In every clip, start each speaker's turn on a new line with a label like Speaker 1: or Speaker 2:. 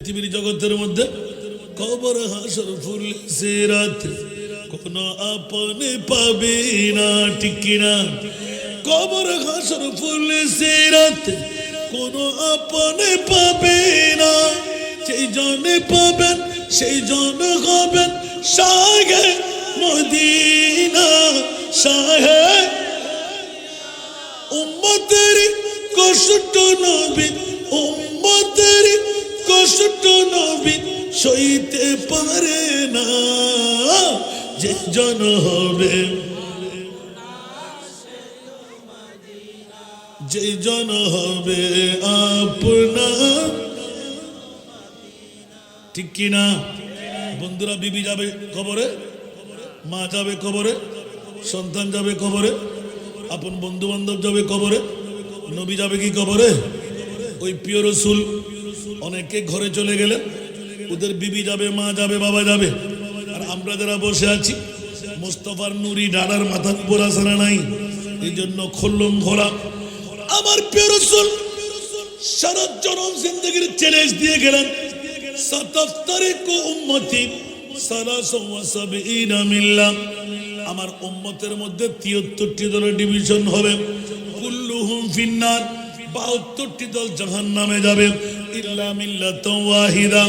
Speaker 1: পৃথিবীর জগতের মধ্যে কবর হাসর ফুল সিরাত কোন আপনে পাবে না, ঠিক কিনা? কবর হাসর ফুল সিরাত কোন আপনে পাবে না, সেই জনে পাবেন সেই জন হবেন শাহে মদিনা। শাহে উম্মতের কষ্ট নবী, উম্মতের কষ্ট নবী সইতে পারে না, যে জন হবে যে জন হবে আপনার, ঠিক কিনা? বন্ধুরা, বিবি যাবে কবরে, মা যাবে কবরে, সন্তান যাবে কবরে, আপন বন্ধু বান্ধব যাবে কবরে, নবী যাবে কি কবরে? ওই প্রিয় রাসূল অনেকে ঘরে চলে গেলেন, ওদের বিবি যাবে, মা যাবে, বাবা যাবে, আর আমরা যারা বসে আছি মুস্তাফার নুরি ডাড়ার মাথার উপর আসে নাই, এই জন্য খোল্লম খোলা। আমার প্রিয় রাসূল সারা জনম জিন্দেগির চ্যালেঞ্জ দিয়ে গেলেন, সাতাফতারিকু উম্মতি সালাসা ওয়া সাবঈনা মিল্লাহ, আমার উম্মতের মধ্যে ৭৩টি দলের ডিভিশন হবে, কুল্লুহুম ফিন্নার, ৭২টি দল জাহান্নামে যাবে, ইল্লা মিল্লাতুন ওয়াহিদা,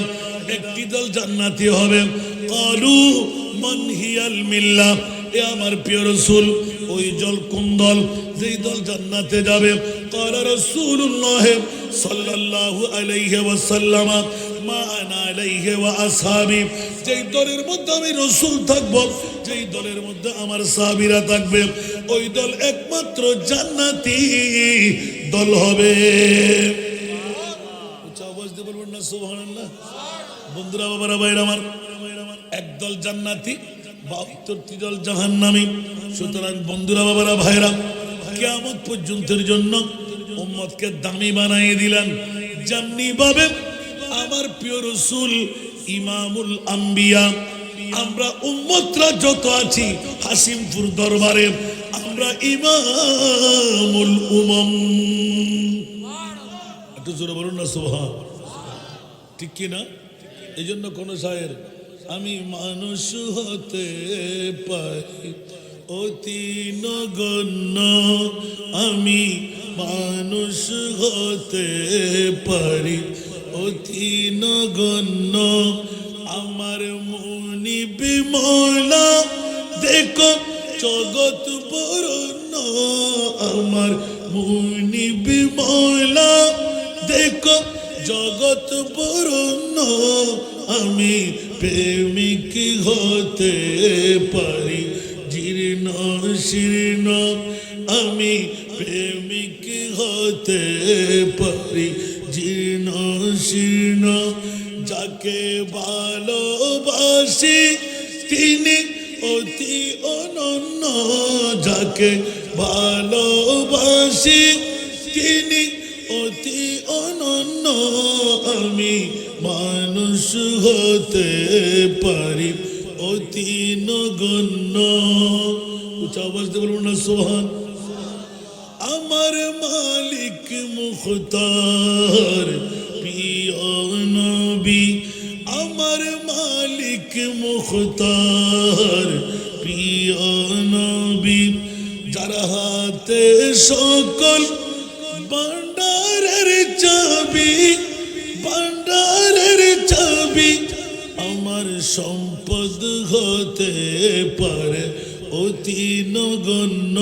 Speaker 1: একটি দল জান্নাতি হবে। ক্বালু মান হিয়াল মিল্লাহ, এ আমার প্রিয় রাসূল ওই দল কোন দল, যেই দল জান্নাতে যাবে? ক্বালা রাসূলুল্লাহ সাল্লাল্লাহু আলাইহি ওয়াসাল্লাম মা আনা আলাইহি ওয়া আসহাবি, যেই দলের মধ্যে আমি রাসূল থাকব, যেই দলের মধ্যে আমার সাহাবীরা থাকবে, ওই দল একমাত্র জান্নাতি দল হবে। উচ্চ আওয়াজ দিয়ে বলবেন না সুবহানাল্লাহ? বন্ধুরা, বাবারা, ভাইরা আমার, একদল জান্নাতি, ৭২টি দল জাহান্নামী। সুতরাং বন্ধুরা, বাবারা, ভাইরা, কিয়ামত পর্যন্তের জন্য উম্মতকে দামি বানিয়ে দিলেন, যেমনি ভাবে আমার প্রিয় রাসূল ইমামুল আম্বিয়া, আমরা উম্মতরা যত আছি হাসিমপুর দরবারে আমরা ইমামুল উমাম। একটু জোরে বলুন না সুবহান, ঠিক কি না? এই জন্য কোন শায়ের, আমি মানুষ হতে পারি অতি নগণ্য, আমি মানুষ হতে পারি অতি নগণ্য, আমার মুনিব মওলা দেখো জগৎ বরণ্য, আমার মুনিব মওলা দেখো জগৎ বরণ্য, আমি প্রেমিক হতে পারি জীর্ণ শীর্ণ, আমি প্রেমিক হতে পারি জীর্ণ শীর্ণ, যাকে ভালোবাসি তিনি অতি অনন্য, যাকে ভালোবাসি তিনি অতি অনন্য, আমি মানুষ হতে পারি অতি নগণ্য। উচ্চ আওয়াজ দিয়ে বলুন না সুবহান। আমার মালিক মুখতার প্রিয় নবী, আমার মালিক মুখতার প্রিয় নবী, যার হাতে সকল ভান্ডারের চাবি, ভান্ডারের চাবি, আমার সম্পদ হতে পারে অতি নগণ্য,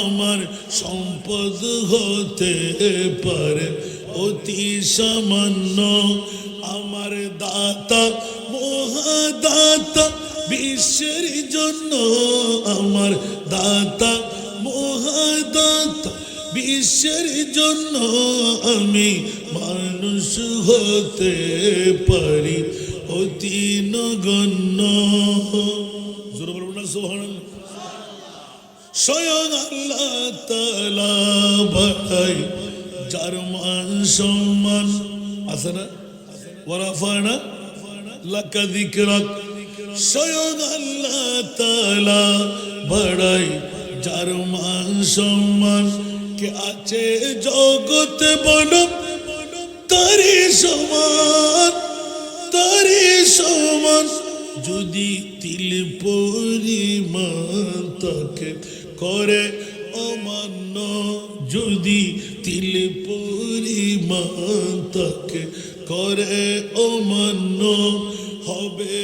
Speaker 1: আমার সম্পদ হতে পারে অতি সামান্য, আমার দাতা মহাদাতা বিশ্বের জন্য, আমার দাতা মহাদাতা বিশ্বের জন্য, আমি মানুষ হতে পারি অতি নগণ্য। জোরে বলুন না সুবহানাল্লাহ। স্বয়ং আল্লাহ তাআলা বাড়াই যার মান সম্মান, আছে না? ওয়া রাফা'না লাকা যিকরাক, স্বয়ং আল্লাহ তাআলা বাড়াই যার মান সম্মান, কে আছে জগতে বলো তারি সমান, সমান যদি তিল পরিমাণ তাকে করে অমান্য, যদি তিল পরিমাণ তাকে করে অমান্য, হবে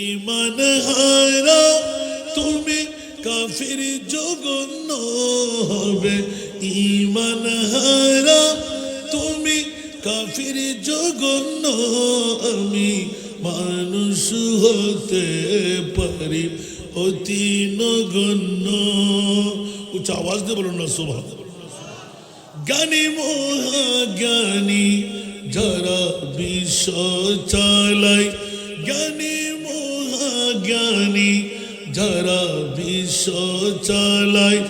Speaker 1: ঈমান হারা তুমি কাফির জঘন্য, হবে ঈমান হারা তুমি কাফির জঘন্য। আমি মানুষ হতে পারি অতি নগণ্য। উচ্চ আওয়াজ দিয়ে বলুন না সুবহান। জ্ঞানী মহাজ্ঞানী যারা বিশ্ব চালায়, জ্ঞানী মহাজ্ঞানী যারা বিশ্ব চালায়,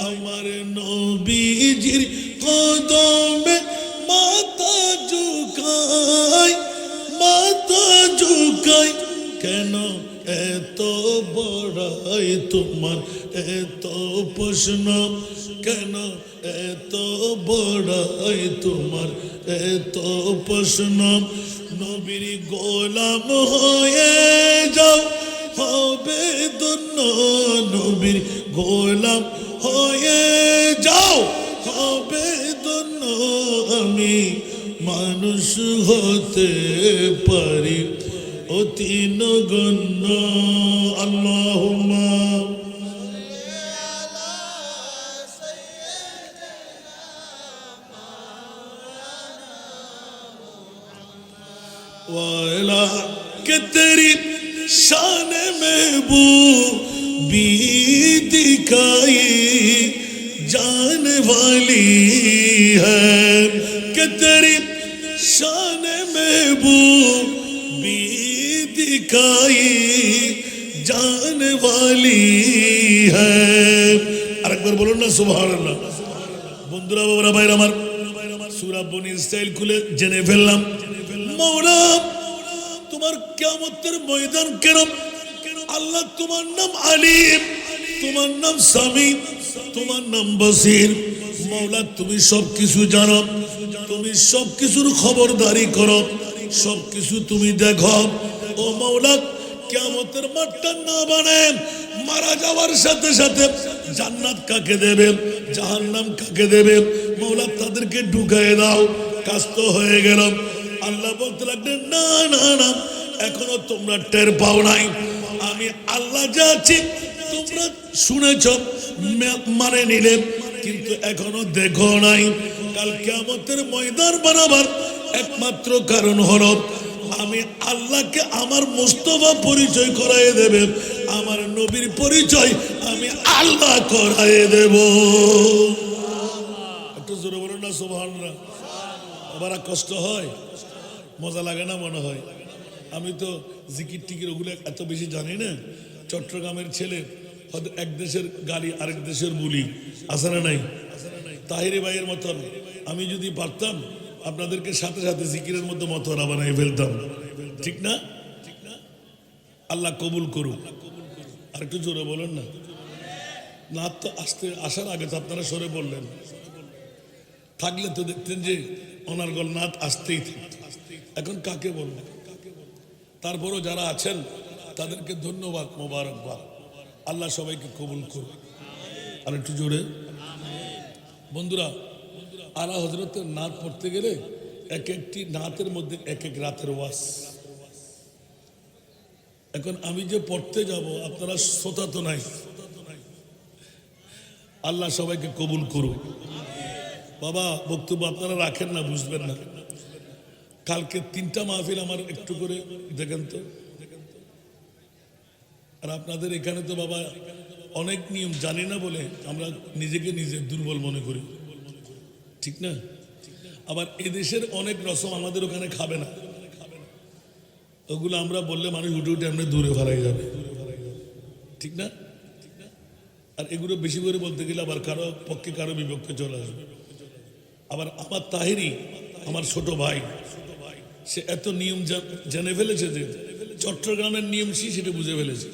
Speaker 1: আমার নবীজির কদমে মাথা ঝুঁকায়, মাথা ঝুঁকায়। কেন এত বড়াই তোমার এত প্রশ্ন, কেন এত বড়াই তোমার এত প্রশ্ন? নবীর গোলাম হয়ে যাও হবে ধন্য, নবীর গোলাম হয়ে যাও হবে ধন্য। আমি মানুষ হতে পারি অতি নগণ্য। আল্লাহুম্মা वाला के तेरी शान महबूबी दिखाई जाने वाली है, कि तेरी शान महबूबी दिखाई जाने वाली है। আরেকবার বলুন না সুবহানাল্লাহ। বন্ধুরা বাবারা ভাইরা আমার, সূরা বনী ইসরাইল খুলে জেনে ফেললাম মওলা তোমার কিয়ামতের ময়দান কেন? আল্লাহ তোমার নাম আলিম, তোমার নাম সামি, তোমার নাম বসির। মওলা তুমি সবকিছু জানো, তুমি সবকিছুর খবরদারি করো, সবকিছু তুমি দেখো। ও মওলা কিয়ামতের মাঠটা না বানায় মারা যাওয়ার সাথে সাথে জান্নাত কাকে দেবে, জাহান্নাম কাকে দেবে, মওলা তাদেরকে ঢুকায় দাও। কাজ তো হয়ে গেল। আল্লাহ বলতে লাগলেন না না না, এখনো তোমরা টের পাও নাই। আমি আল্লাহ যা আছি তোমরা শুনেছ, মানে নিলে, কিন্তু এখনো দেখো নাই। কাল কিয়ামতের ময়দান বানাবার একমাত্র কারণ হলো আমি আল্লাহকে আমার মুস্তাফা পরিচয় করায় দেবে, আমার নবীর পরিচয় আমি আল্লাহ করায় দেব। একটু জোরে বলুন না সুবহানাল্লাহ। আবার কষ্ট হয়, মজা লাগে না মনে হয়? আমি তো জিকির টিকির ওগুলো এত বেশি জানি না। চট্টগ্রামের ছেলে, হয়তো এক দেশের গালি আরেক দেশের বুলি, আছে না নাই? তাহিরি ভাইয়ের মতন আমি যদি পারতাম আপনাদেরকে সাথে সাথে জিকিরের মধ্যে মতরা বানাই ফেলতাম, ঠিক না? আল্লাহ কবুল করুক। আর একটু জোরে বলেন না। নাত তো আসার আগে তো আপনারা সরে বললেন, থাকলে তো দেখতেন যে ওনার গল নাত আসতেই থাকতো। এখন কাকে বলবেন? তারপরও যারা আছেন তাদেরকে ধন্যবাদ, মোবারকবাদ। আল্লাহ সবাইকে কবুল করুন। আর একটু জোরে বন্ধুরা, আলা হযরতের নাত পড়তে গেলে এক একটি নাতের মধ্যে এক এক রাতের ওয়াজ। এখন আমি যে পড়তে যাব আপনারা শ্রোতা তো নাই। আল্লাহ সবাইকে কবুল করুন। বাবা বক্তব্য আপনারা রাখেন না, বুঝবেন না। কালকে 3টা মাহফিল আমার একটু করে দেখেন তো। আর আপনাদের এখানে তো বাবা অনেক নিয়ম জানি না বলে আমরা নিজেকে নিজে দুর্বল মনে করি, ঠিক না? আবার এদেশের অনেক রসম আমাদের ওখানে খাবে না, ওগুলো আমরা বললে মানুষ উঠে উঠে এমনি দূরে ফেলাই যাবে, ঠিক না? আর এগুলো বেশি করে বলতে গেলে আবার কারো পক্ষে কারো বিপক্ষে চলে আসবে। আবার আমার তাহিরি, আমার ছোট ভাই, সে এত নিয়ম জেনে ফেলেছে যে চট্টগ্রামের নিয়ম সেটা বুঝে ফেলেছে।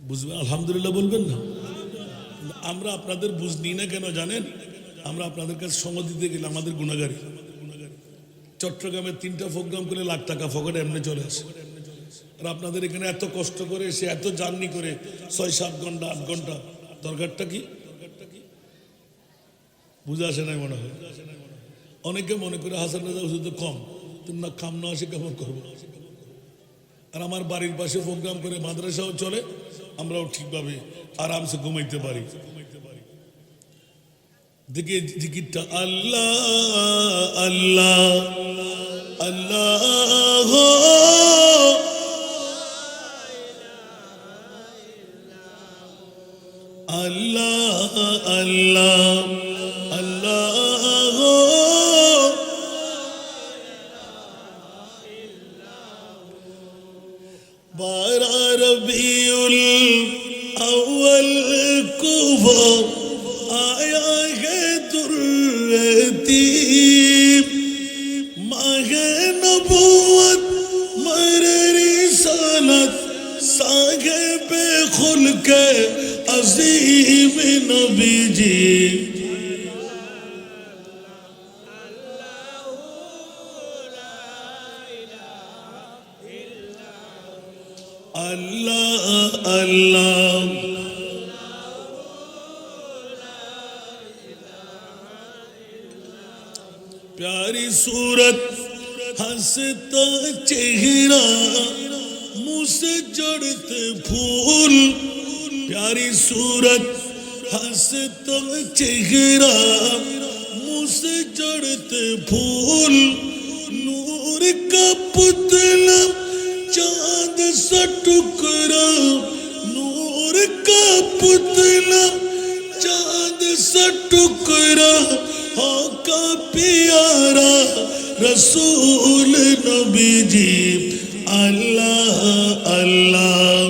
Speaker 1: বুঝবে আলহামদুলিল্লাহ বলবেন না? আমরা আপনাদের বুঝ নিই না কেন জানেন? আমরা আপনাদের কাছে সময় দিতে গেলে আমাদের গুণাগারী। চট্টগ্রামে 3টা প্রোগ্রাম করে লাখ টাকা ফকটে এমনি চলে আসে। আর আপনাদের এখানে এত কষ্ট করে এসে এত জার্নি করে 6-7 ঘন্টা 8 ঘন্টা দরকারটা কি বুঝে আসে নাই মনে হয়। অনেকে মনে করে হাসান রাজা ওষুধ কম, তুমি না খাম না আসে কেমন করবো। আর আমার বাড়ির পাশে প্রোগ্রাম করে মাদ্রাসাও চলে, আমরাও ঠিকভাবে আরামসে ঘুমাইতে পারি। দেখে জিকিরটা আল্লাহ আল্লাহ আল্লাহ আল্লাহ আল্লাহ আল্লাহ बारह रबीउल अव्वल को वो आया है दुर्रती माह नबूवत मरे रिसालत साहिब खुल्क अजीम नबी जी अल्लाह अल्लाह प्यारी सूरत हंसता चेहरा मुंह से जड़ते फूल प्यारी सूरत हंसता चेहरा मुंह से जड़ते फूल नूर का पुतला चांद सा टुकड़ा नूर का पुतला चांद सा टुकड़ा का प्यारा रसूल नबी जी अल्लाह अल्लाह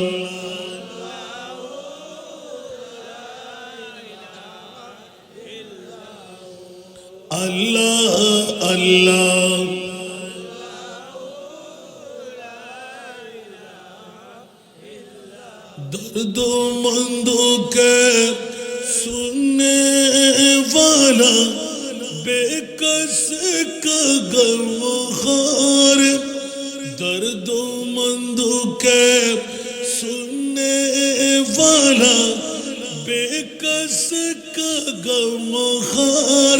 Speaker 1: अल्लाह अल्लाह दर्दोमंदों के सुनने वाला बेकस का गमखार दर्दोमंदों के सुनने वाला बेकस का गमखार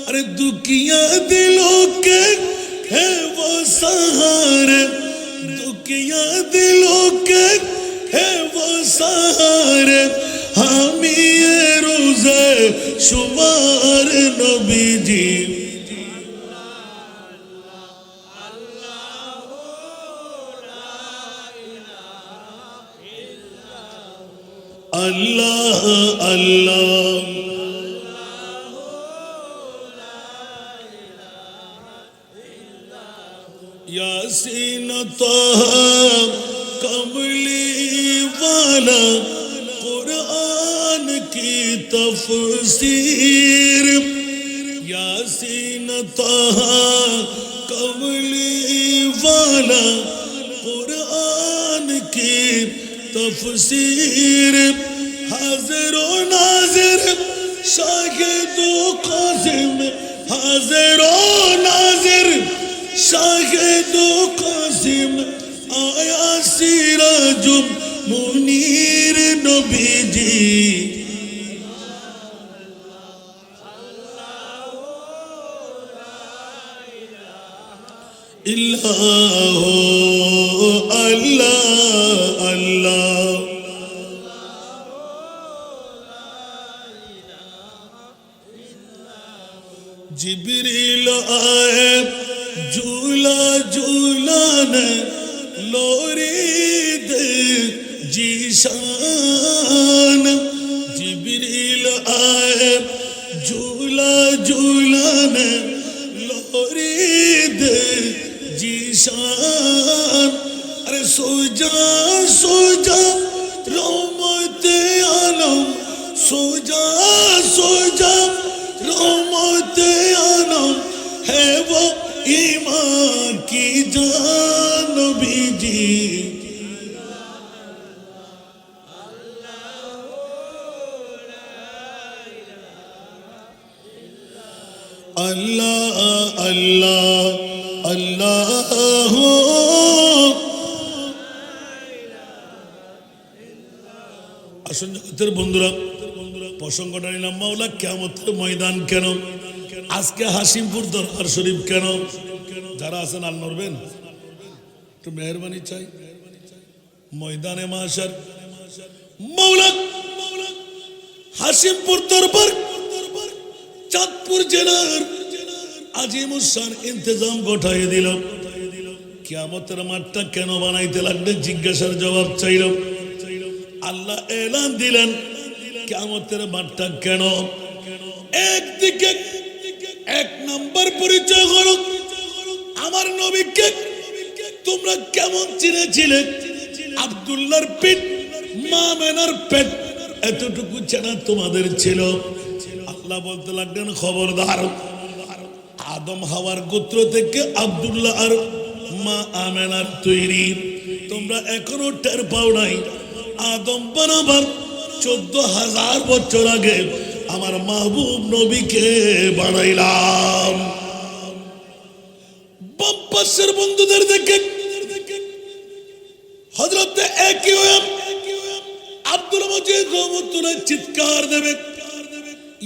Speaker 1: अरे दुखिया दिलों के है वो सहारे दुखिया दिलों के है वो सहारे हामी रोज़े शुमार नबी जी अल्लाह अल्लाह यासीन ताहा कमली वाला कुरान की तफसीर यासीन ताहा कमली वाला कुरान की तफसीर हाजिर व नाजिर शाहिद व कासिम हाजिर व नाजिर शाहिद व कासिम आया सिराजुम मुनीर नबी जी इल्लाह अल्लाह अल्लाह जिब्रील आए झूला झूलाने लोरी दे जीशान जिब्रील आए झूला झूलाने लोरी दे जीशान अरे सो जा रहमत आलम सो जा रहमत आलम है वो ईमान की जान नबी जी अल्लाह अल्लाह अल्लाह আসুন জগতের বন্ধুরা, প্রসঙ্গটা নিলাম মাওলা কিয়ামতের ময়দান কেন, আজকে হাসিমপুর দরবার শরীফ কেন? যারা আছেন আল নড়বেন, একটু মেহরবানি চাই। ময়দানে মাশার মাওলা হাসিমপুর দরবার চাঁদপুর জেলার আজিমুসান ইন্তজাম ঘটাই দিল। কিয়ামতের মাঠটা কেন বানাইতে লাগলে জিজ্ঞাসার জবাব চাইল। আল্লাহ এলান দিলেন কিয়ামতের মাঠটা কেন। একদিকে এক নাম্বার পরিচয় হলো আমার নবীকে তোমরা কেমন চিনেছিলে? আব্দুল্লাহর পেট, মা মেনার পেট, এতটুকু চেনা তোমাদের ছিল। আল্লাহ বলতে লাগলেন খবরদার, আদম হাওয়ার গোত্র থেকে আব্দুল্লাহ আর মা আমেনার তৈরি। তোমরা এখনো টের পাও নাই আদম বানাবার 14,000 বছর আগে আমার মাহবুব নবীকে বানাইলাম। বাম পাশের বন্ধুদের দেখে হযরতে আব্দুল মজিদ রহমতুল্লাহ চিৎকার দেবে,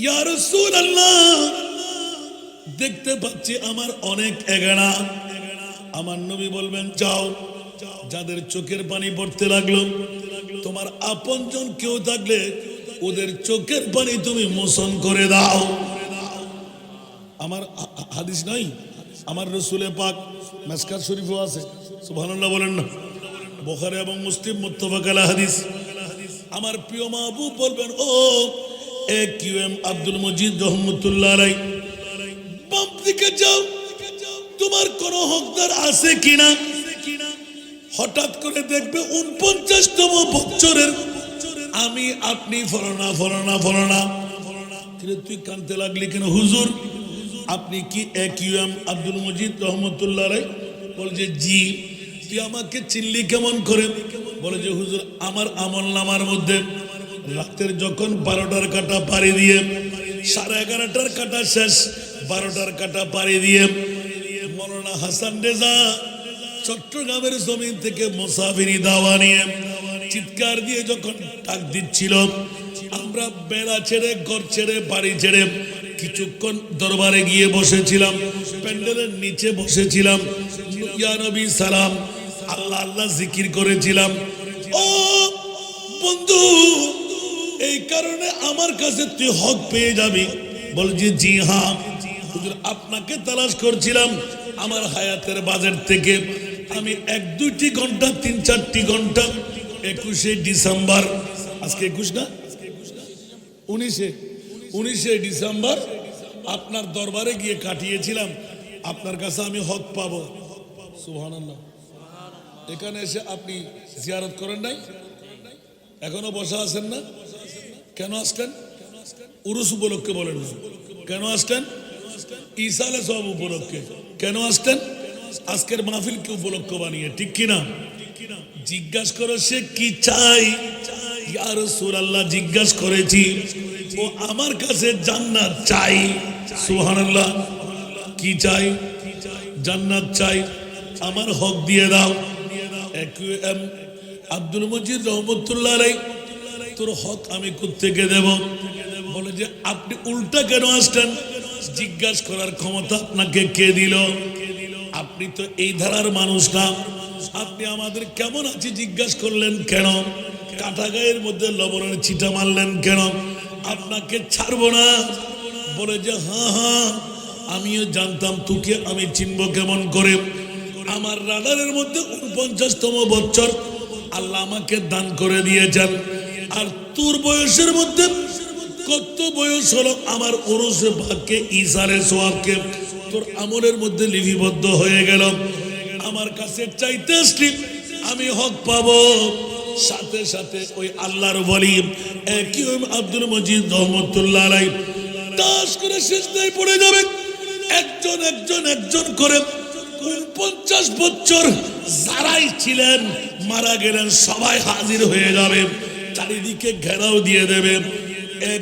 Speaker 1: ইয়া রাসূলুল্লাহ, দেখতে পাচ্ছি আমার অনেক এগানা। আমার নবী বলবেন যাও, যাদের চোখের পানি পড়তে লাগলো, তোমার আপনজন কেউ থাকলে ওদের চোখের পানি তুমি মোচন করে দাও। আমার হাদিস নাই, আমার রসুলে পাক মেসকাত শরীফও আছে, সুবহানাল্লাহ বলেন না, বুখারী এবং মুসলিম মুত্তাফাক আলাইহি হাদিস। আমার প্রিয় মাহবুব বলবেন, ও কিউএম আব্দুল মজিদ রহমতুল্লাহ আলাইহি, বাম দিকে যাও, তোমার কোন হকদার আছে কিনা। হঠাৎ করে দেখবে 49তম বছরের আমি আপনি ফলনা ফলনা ফলনা। তুই কানতে লাগলি কেন? হুজুর আপনি কি কিউএম আব্দুল মজিদ রহমতুল্লাহ আলাইহি? বলছে জি। তুই আমাকে চিনলি কেমন করে? বলে যে হুজুর আমার আমল নামার মধ্যে রাতের যখন 12টার কাটা পাড়ি দিয়ে 11:30টার কাটা শেষ, 12টার কাটা পাড়ি দিয়ে মৌলানা হাসান রেজা চট্টগ্রামের জমিন থেকে মুসাফিরি দাওয়া নিয়ে চিৎকার দিয়ে যখন ডাক দিচ্ছিল, আমরা বেড়া ছেড়ে, ঘর ছেড়ে, বাড়ি ছেড়ে কিছুক্ষণ দরবারে গিয়ে বসেছিলাম, প্যান্ডেলের নিচে বসেছিলাম, ইয়া নবী সালাম, আল্লাহ আল্লাহ জিকির করেছিলাম। ও বন্ধু, এই কারণে আমার কাছে তুই হক পেয়ে যাবি। বলছি জি হ্যাঁ হুজুর, আপনাকে তালাশ করছিলাম আমার হায়াতের বাজেট থেকে। আমি 1-2টি ঘন্টা, 3-4টি ঘন্টা 21শে ডিসেম্বর, আজকে 21 না, 19শে ডিসেম্বর আপনার দরবারে গিয়ে কাটিয়েছিলাম। আপনার কাছে আমি হক পাবো। সুবহানাল্লাহ। এখানে এসে আপনি জিয়ারত করেন নাই? এখনো বসা আছেন না? কেন আসতেন? উরুস উপলক্ষে বলেন না। কেন আসতেন? ঈসা আলাইহিস সালাম উপলক্ষে। কেন আসতেন? আজকের মাহফিল কি উপলক্ষ বানিয়ে, ঠিক কিনা? জিজ্ঞাসা করো সে কি চাই। ইয়া রাসূলুল্লাহ, জিজ্ঞাসা করেছি, ও আমার কাছে জান্নাত চাই। সুবহানাল্লাহ। কি চাই? জান্নাত চাই। আমার হক দিয়ে দাও। কিউএম আব্দুল মজিদ রহমতুল্লাহ আলাইহি, তোর হক আমি কোত্থেকে দেব? বলে যে আপনি উল্টা কেন আসলেন? জিজ্ঞাসা করার ক্ষমতা আপনাকে কে দিল? আপনি তো এই ধারার মানুষ না। আপনি আমাদের কেমন আছি জিজ্ঞাসা করলেন কেন? কাটা গায়ের মধ্যে লবণের ছিটা মারলেন কেন? আপনাকে ছাড়বো না। বলে যে হ্যাঁ হ্যাঁ, আমিও জানতাম, তোকে আমি চিনবো কেমন করে? আমার রাডারের মধ্যে 49তম বছর আল্লাহ আমাকে দান করে দিয়েছেন। আর তোর বয়সের মধ্যে কত বয়স হলো? আমার ওরসে ভাগ্যে ইসারে সোয়াবকে তোর আমলের মধ্যে লিপিবদ্ধ হয়ে গেল। আমার কাছে চাইতে আসলি, আমি হক পাবো। সাথে সাথে ওই আল্লাহর ওলি কিউএম আব্দুল মজিদ রহমতুল্লাহ আলাইহি তাস করে সিজদায় পড়ে যাবে। একজন একজন একজন করে 49 বছর যারাই ছিলেন মারা গেলেন, সবাই হাজির হয়ে যাবে, চারিদিকে ঘেরাও দিয়ে দেবে।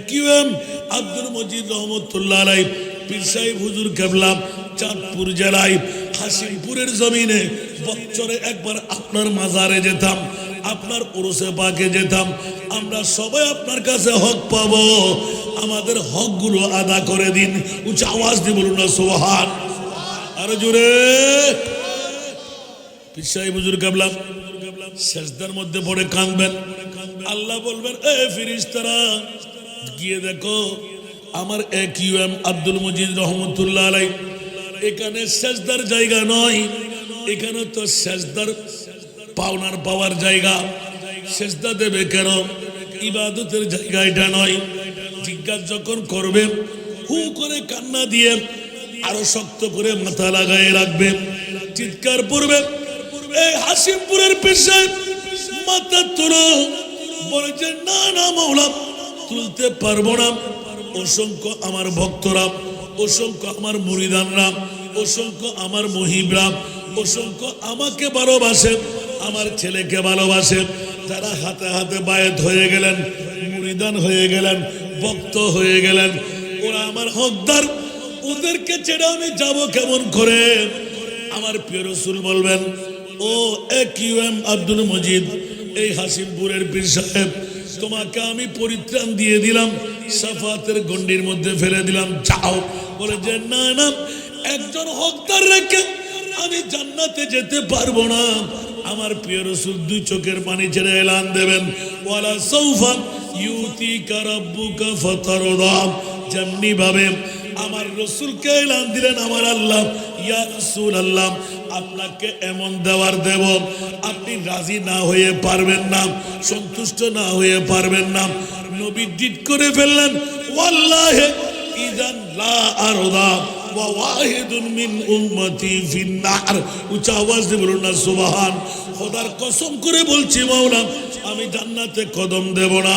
Speaker 1: কিউএম আব্দুল মজিদ রহমতুল্লাহ আলাইহি পীর সাহেব হুজুর কেবলা চাঁদপুর জেলায় হাসিমপুরের জমিনে বছরে একবার আপনার মাজারে যেতাম। আপনার উরুসে পাকে যেতাম, আমরা সবাই আপনার কাছে হক পাবো, আমাদের হকগুলো আদা করে দিন। উচ্চ আওয়াজ দিয়ে বলুন না সুবহান। আরো জোরে। পীর সাহেব হুজুর কেবলা সেজদার মধ্যে পড়ে কাঁদবেন। আল্লাহ বলবেন, এ ফেরেশতারা গিয়ে দেখো আমার AQM আব্দুল মজিদ রহমতুল্লাহ আলাইহি, এখানে সেজদার জায়গা নয়, এখানে তো সেজদার পাওনার পাওয়ার জায়গা, সেজদা দেবে কেন? ইবাদতের জায়গা এটা নয়। জিজ্ঞাসা যখন করবে, হু করে কান্না দিয়ে আরো শক্ত করে মাথা লাগায় রাখবে, চিৎকার করবে, এই হাসিমপুরের পেশায় মাথা তোলো। বলে যে না না মাওলা, তুলতে পারবো না। অসংখ্য আমার ভক্তরা, অসংখ্য আমার মুরিদানরা, অসংখ্য আমার মহিবরা, অসংখ্য আমাকে ভালোবাসে, আমার ছেলেকে ভালোবাসে, তারা হাতে হাতে বায়াত হয়ে গেলেন, মুরিদান হয়ে গেলেন, ভক্ত হয়ে গেলেন। ওরা আমার হকদার, ওদেরকে ছেড়ে আমি যাব কেমন করে? আমার প্রিয় রাসূল বলবেন, ও AQM আব্দুল মজিদ, এই হাসিমপুরের পীর সাহেব, তোমাকে আমি পরিত্রাণ দিয়ে দিলাম, সাফাতের গণ্ডির মধ্যে ফেলে দিলাম, যাও। বলে যে না না, একজন হকদার রেখে আমি জান্নাতে যেতে পারবো না। আমার প্রিয় রাসূল দুই চোখের পানি ছেড়ে এলান দেবেন, ওয়ালা সাউফা ইউতিকা রাব্বুকা ফাতারদা। যেমনি ভাবে আমার রাসূলকে এলান দিলেন আমার আল্লাহ, ইয়া রাসূলুল্লাহ, আপনাকে এমন দেওয়ার দেব, আপনি রাজি না হয়ে পারবেন না, সন্তুষ্ট না হয়ে পারবেন না। নবী জিদ করে ফেললেন, ওয়াল্লাহি ইযান লা আরদা ওয়া ওয়াহিদুন মিন উম্মতি ফিন্নার। উচ্চ আওয়াজ দিয়ে বলুন না সুবহান। খোদার কসম করে বলছি মাওলা, আমি জান্নাতে কদম দেব না,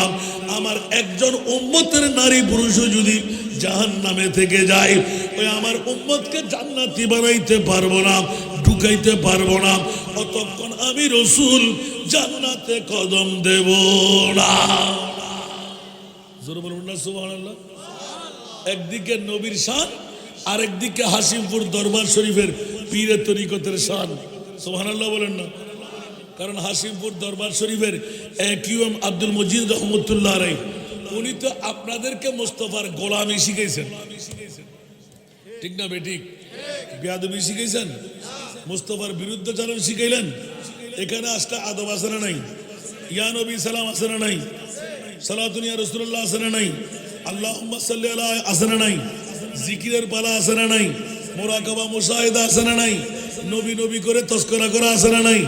Speaker 1: আমার একজন উম্মতের নারী পুরুষও যদি জাহান্নামে থেকে যায়, ওই আমার উম্মতকে জান্নাতি বানাইতে পারবো না, ঢুকাইতে পারবো না, অতক্ষণ আমি রাসূল জান্নাতে কদম দেব না। জোরে বলুন না সুবহানাল্লাহ। একদিকে নবীর শান, আরেকদিকে হাসিমপুর দরবার শরীফের পীরে তরিকতের শান। সুবহানাল্লাহ বলেন না। কারণ হাসিমপুর দরবার শরীফের AQM আব্দুল মজিদ রহমতুল্লাহ আলাইহি, উনি তো আপনাদেরকে মুস্তাফার গোলামি শিখাইছেন, ঠিক না বেঠিক? বেয়াদবি শিখাইছেন, মুস্তাফার বিরুদ্ধে চালন শিখাইলেন। এখানে আসলে আদব আছে না নাই? ইয়া নবী সালাম আছে না নাই? সালাতুন ইয়া রাসূলুল্লাহ আছে না নাই? আল্লাহুম্মা সাল্লি আলা আছে না নাই? জিকিরের পালা আছে না নাই? মুরাকাবা মুশাহিদা আছে না নাই? নবী নবী করে তস্করা করা আছে না নাই?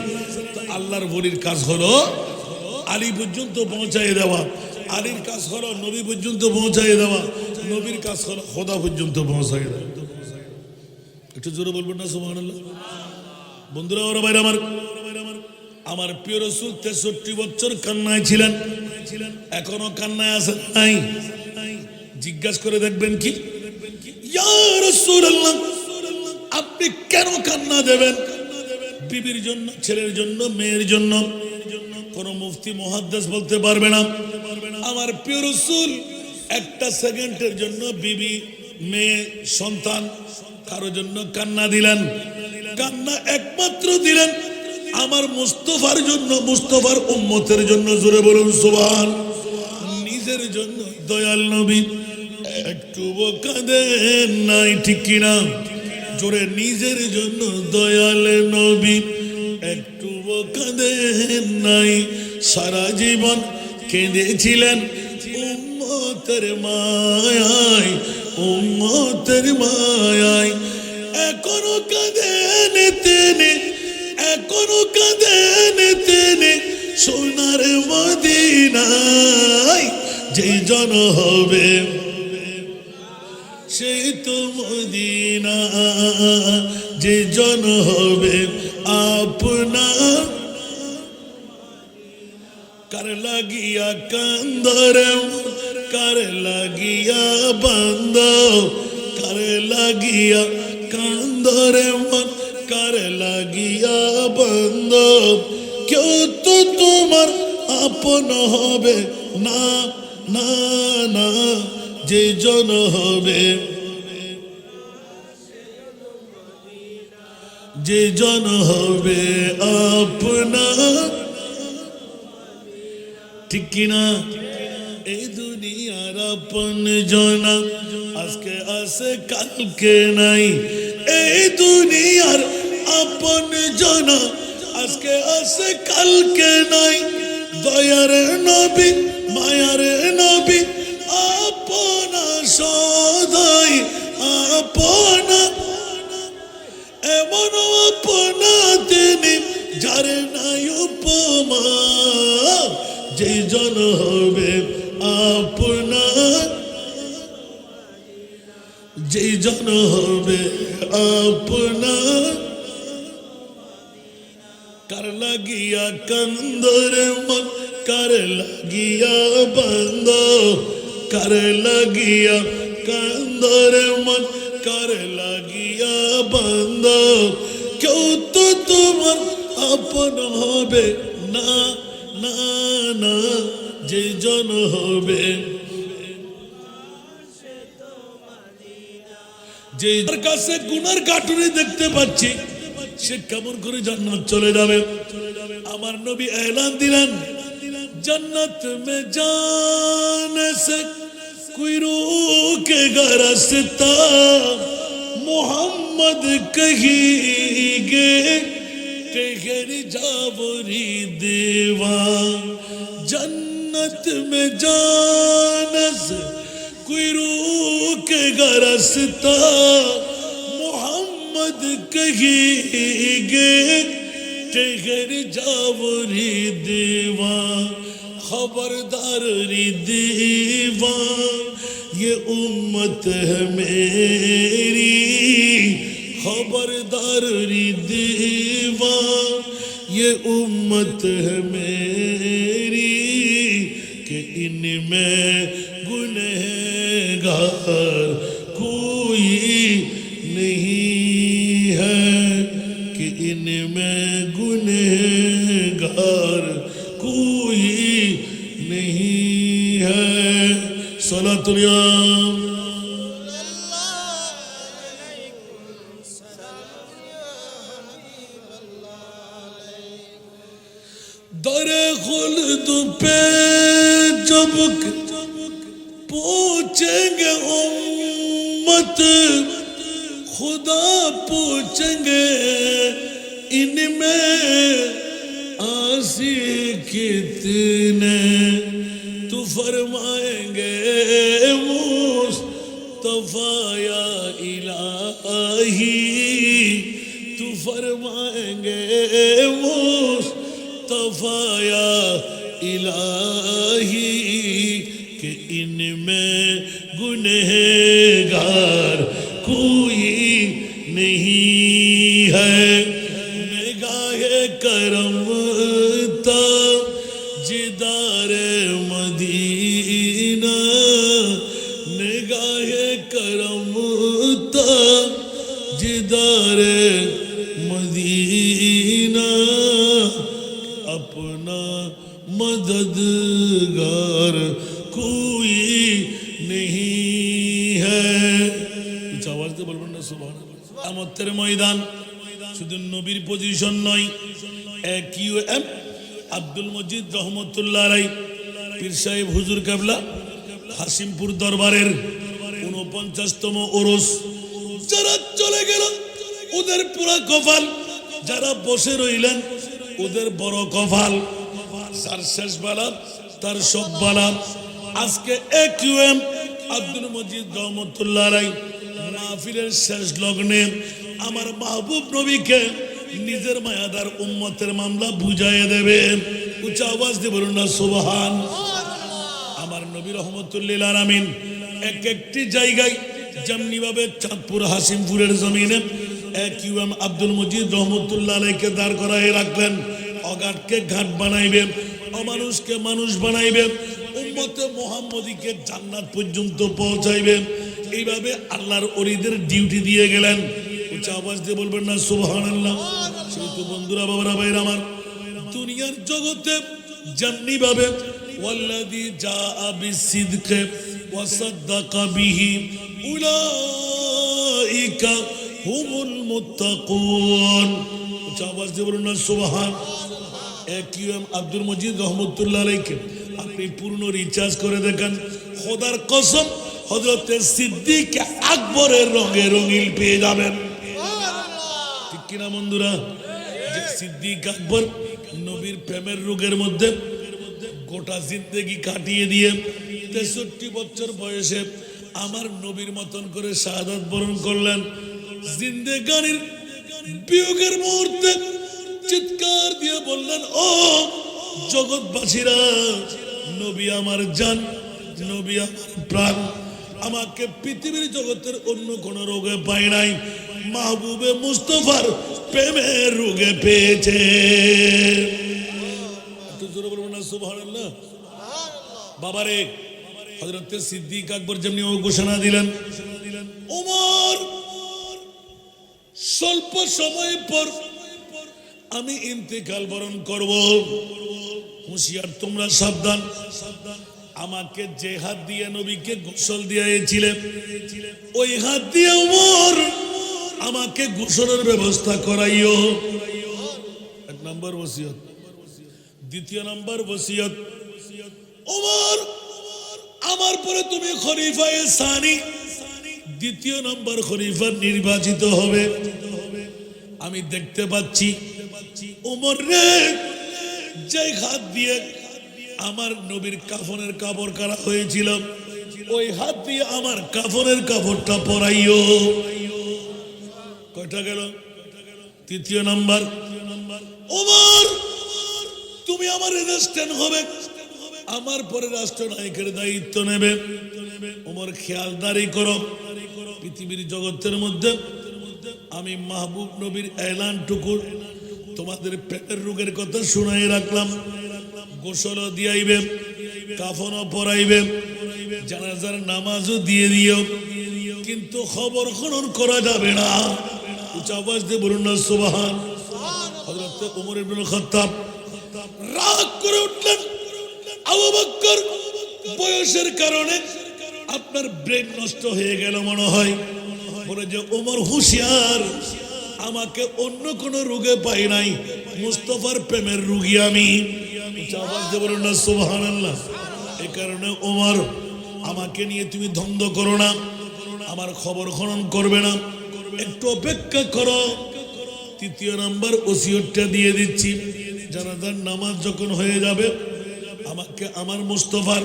Speaker 1: তো আল্লাহর ওলির কাজ হলো আলী পর্যন্ত পৌঁছায় দেওয়া, আলীর কাজ হলো নবী পর্যন্ত পৌঁছায় দেওয়া, নবীর কাজ হলো খোদা পর্যন্ত পৌঁছায় দেওয়া। একটু জোরে বলবেন না সুবহানাল্লাহ। বন্ধুরা, ওরা ভাইরা আমার প্রিয় রাসূল 63 বছর কান্নায় ছিলেন, এখনো কান্নায় আছে নাই? জিজ্ঞাসা করে দেখবেন কি, ইয়া রাসূলুল্লাহ, আপনি কেন কান্না দেবেন? বিবির জন্য, ছেলের জন্য, মেয়ের জন্য? কোন মুফতি মুহাদ্দিস বলতে পারবে না। আমার প্রিয় রাসূল একটা সেকেন্ডের জন্য বিবি, মেয়ে, সন্তান কারো জন্য কান্না দিলেন? কান্না একমাত্র দিলেন আমার মুস্তাফার জন্য, মুস্তাফার উম্মতের জন্য। জোরে বলুন সুবহান। নিজের জন্য দয়াল নবী একটু কাঁদেন নাই, ঠিক কিনা? জোরে, নিজের জন্য দয়াল নবী একটু কাঁদেন নাই, সারা জীবন কেঁদেছিলেন উম্মতের মায়ায়, উম্মতের মায়ায়। এখনো কাঁদেন তিনি, এখনো কাঁদেন তিনি, সোনার মদিনায় যেই জন হবে সেই তো মদিনা, যে জন হবে আপনার। কার লাগিয়া কান্দরে, কার লাগিয়া বান্দ, কার লাগিয়া কান্দরে মন, কার লাগিয়া বান্দ। কেউ তো তোমার আপন হবে না, না না, যে জন হবে, যে জন হবে আপনার। ঠিক কিনা? এই দুনিয়ার আপন জনা আজকে আছে কালকে নাই। এই দুনিয়ার আপন জনা আজকে আছে কালকে নাই। দয়ার নবী মায়ার নবী আপনা সদাই আপনা, এমন আপনা তিনি যার নাই উপমা। যে জন হবে আপনা, যে জন হবে আপনা, কার লাগিয়া কান্দরে মন, কার লাগিয়া বন্ধ, কার লাগিয়া কান্দরে মন, কার লাগিয়া বন্ধ। কেউ তো তোমার আপন হবে না না না, যে জন হবে, যে কাছে গুনার কাটুরি দেখতে পাচ্ছি সে কেমন করে জান্নাত চলে যাবে। আমার নবী এলান দিলেন, जन्नत में जाने से कोई रोकेगा रास्ता, मोहम्मद कहेंगे ठहर जावरी देवा। जन्नत में जाने से कोई रोकेगा रास्ता, मोहम्मद कहेंगे ठहर जावरी देवा। खबरदार रे देवा, ये उम्मत है मेरी, खबरदार रे देवा, ये उम्मत है मेरी, कि इनमें गुनहगार कोई नहीं है, कि इनमें गुनहगार कोई नहीं है। सलातुल्लाह दरे खुल्द पे जब पूछेंगे उम्मत, खुदा पूछेंगे इनमें आसी कितने, तू फरमाएंगे मुस्तफा या इलाही, तू फरमाएंगे मुस्तफा या इलाही, कि इनमें गुनहगार कोई नहीं है। निगाहे करम जिदार मदीना, निगाहे करम जिदार मदीना, अपना मददगार कोई नहीं है। कुछ आवाज दे बोलবেন না সুবহানাল্লাহ। কিয়ামতের ময়দান শুধু নবীর পজিশন নয়, AQM আব্দুল মজিদ রহমতুল্লাহ আলাইহি পীর সাহেব হুজুর কেবলা হাসিমপুর দরবারের 49তম ওরস, যারা চলে গেল ওদের পুরা কপাল, যারা বসে রইলেন ওদের বড় কপাল, যার শেষ বেলা তার সব বেলা। আজকে AQM আব্দুল মজিদ রহমতুল্লাহ আলাইহি মাহফিলের শেষ লগ্নে আমার মাহবুব নবীকে নিজের মায়াদার উম্মতের মামলা বুঝাইয়ে দেবে। উচ্চ আওয়াজ দিয়ে বলুন না সুবহান। আমার নবী রহমতুল্লিল আলামিন এক একটি জায়গায় যেমনি ভাবে চাঁদপুর হাসিমপুরের জমিনে AQM আব্দুল মজিদ রহমতুল্লাহ আলাইহিকে দাঁড় করাই রাখলেন। অঘাটকে ঘাট বানাইবে, অমানুষকে মানুষ বানাইবে, উম্মতে মুহাম্মদীকে জান্নাত পর্যন্ত পৌঁছাইবে। এইভাবে আল্লাহর ওলিদের ডিউটি দিয়ে গেলেন। উচ্চ আওয়াজ দিয়ে বলবেন না সুবহানাল্লাহ। সেহেতু বন্ধুরা বাবারা ভাইরা আমার, দুনিয়ার জগতে যেমনি ভাবে ওয়াল্লাযী জাআ বিসিদকি ওয়া সাদ্দাকা বিহি উলাইকা হুমুল মুত্তাকুন। উচ্চ আওয়াজ দিয়ে বলুন না সুবহান। AQM আব্দুল মজিদ রহমতুল্লাহ আলাইহিকে আপনি পূর্ণ রিচার্জ করে দেখেন, খোদার কসম হযরতে সিদ্দিক আকবরের রঙে রঙিন পেয়ে যাবেন। ঠিক কিনা বন্ধুরা? যে সিদ্দিক আকবর নবীর প্রেমের রোগের মধ্যে গোটা জিন্দেগি কাটিয়ে দিয়ে 63 বছর বয়সে আমার নবীর মতন করে শাহাদাত বরণ করলেন। জিন্দেগানির বিয়োগের মুহূর্তে চিৎকার দিয়ে বললেন, ও জগৎবাসীরা, নবী আমার জান, নবী আমার প্রাণ, আমাকে পৃথিবীর জগতের অন্য কোন রোগে পায় নাই, মাহবুবে মুস্তফার প্রেমের রোগে পেয়েছে। একটু জোরে বলবেন না সুবহানাল্লাহ। বাবারে, হযরত সিদ্দিক আকবর যেমনি ও ঘোষণা দিলেন, ওমর স্বল্প সময় পর আমি ইন্তেকাল বরণ করব, হুঁশিয়ার তোমরা সাবধান। আমাকে যে হাত দিয়ে নবীকে গোসল দিয়েছিলেন, ওই হাত দিয়ে ওমর আমাকে গোসলের ব্যবস্থা করাইও। এক নম্বর ওসিয়ত। দ্বিতীয় নম্বর ওসিয়ত, ওমর আমার পরে তুমি খলিফায়ে সানি, দ্বিতীয় নম্বর খলিফা নির্বাচিত হবে। আমি দেখতে পাচ্ছি ওমর রে, যে হাত দিয়ে আমার নবীর কাফনের কাপড় কাটা হয়েছিল, ওই হাত দিয়ে আমার কাফনের কাপড়টা পরাইও। কয়টা গেল? তৃতীয় নাম্বার, ওমর তুমি আমার রেজিস্ট্যান্ট হবে, আমার পরে রাষ্ট্রনায়কের দায়িত্ব নেবে। ওমর খেয়ালদারি করো, পৃথিবীর জগতের মধ্যে আমি মাহবুব নবীর এলানটুকু তোমাদের পেটের রোগের কথা শুনাই রাখলাম। গোসলও দিয়াইবে, কাফনও পরাইবে, জানাজার নামাজও দিয়ে দিও, কিন্তু খবর খনন করা যাবে না। উচ্চ আওয়াজ দিয়ে বলুন না সুবহান। হযরত ওমর ইবনে খাত্তাব রাগ করে উঠলেন, আবু বকর বয়সের কারণে আপনার ব্রেন নষ্ট হয়ে গেল মনে হয়। বলে যে ওমর হুঁশিয়ার, আমাকে অন্য কোন রোগে পাই নাই, মুস্তাফার প্রেমের রোগী আমি। আওয়াজ দিয়ে বলুন না সুবহানাল্লাহ। এই কারণে ওমর, আমাকে নিয়ে তুমি দ্বন্দ্ব করো না, আমার খবর খনন করবে না, একটু অপেক্ষা করো। তৃতীয় নাম্বার ওসিয়তটা দিয়ে দিচ্ছি, জানাজার নামাজ যখন হয়ে যাবে, আমাকে আমার মুস্তাফার